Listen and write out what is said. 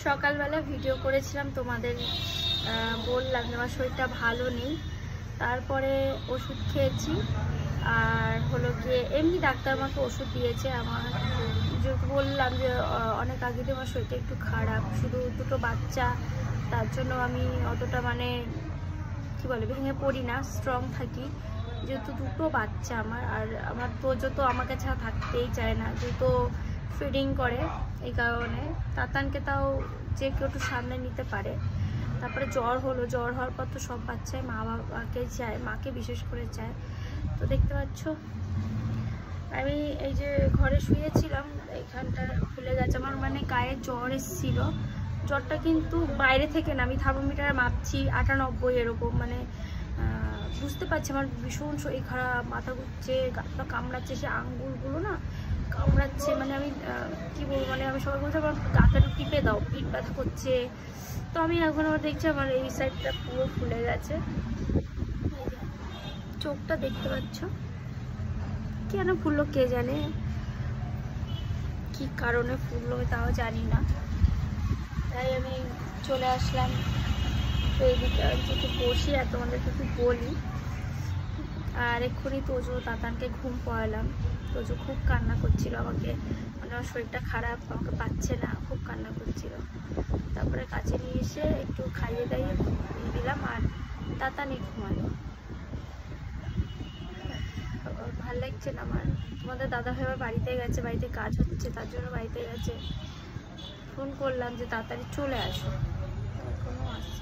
সকালবেলা ভিডিও করেছিলাম, তোমাদের বললাম যে আমার শরীরটা ভালো নেই। তারপরে ওষুধ খেয়েছি, আর হলো গিয়ে এমনি ডাক্তার আমাকে ওষুধ দিয়েছে। আমার যে বললাম যে অনেক আগে দিয়ে আমার শরীরটা একটু খারাপ, শুধু দুটো বাচ্চা, তার জন্য আমি অতটা মানে কী বলে ভেঙে পড়ি না, স্ট্রং থাকি। যেহেতু দুটো বাচ্চা আমার, আর আমার তোজো তো আমাকে ছাড়া থাকতেই চায় না, যেহেতু ফিডিং করে, এই কারণে তাতানকে তাও যে কেউ একটু সামনে নিতে পারে। তারপরে জ্বর হলো, জ্বর হওয়ার পর তো সব বাচ্চাই মা বাবাকে চায়, মাকে বিশেষ করে চায়। তো দেখতে পাচ্ছ আমি এই যে ঘরে শুয়েছিলাম, এখানটা ফুলে গেছে আমার, মানে গায়ে জ্বর এসেছিল। জ্বরটা কিন্তু বাইরে থেকে না, আমি থার্মোমিটারে মাপছি 98 এরকম, মানে বুঝতে পারছি আমার ভীষণ শরীর খারাপ, মাথা ঘুরছে, গাছটা কামড়াচ্ছে, সে আঙ্গুলগুলো না কামড়াচ্ছে, মানে আমি কী বলবো, মানে আমি সবাই বলছি আমার গাটা টিপে দাও, পিঠ ব্যথা করছে। তো আমি এখন আবার দেখছি আমার এই সাইডটা পুরো ফুলে গেছে, চোখটা দেখতে পাচ্ছ কেন ফুললো কে জানে, কি কারণে ফুললো তাও জানি না। তাই আমি চলে আসলাম তো এইদিকে একটু বসি আর তোমাদেরকে একটু বলি। আর এক্ষুনি তোজো তাতানকে ঘুম পড়ালাম। তোজো খুব কান্না করছিল আমাকে, মানে আমার শরীরটা খারাপ, আমাকে পাচ্ছে না, খুব কান্না করছিল। তারপরে কাছে নিয়ে এসে একটু খাইয়ে দাইয়ে দিলাম, আর তাতানই ঘুমালো। ভাল লাগছে না আমার। তোমাদের দাদাভাই আবার বাড়িতে গেছে, বাড়িতে কাজ হচ্ছে তার জন্য বাড়িতে গেছে। ফোন করলাম যে তাড়াতাড়ি চলে আসো, এখনো আসছে।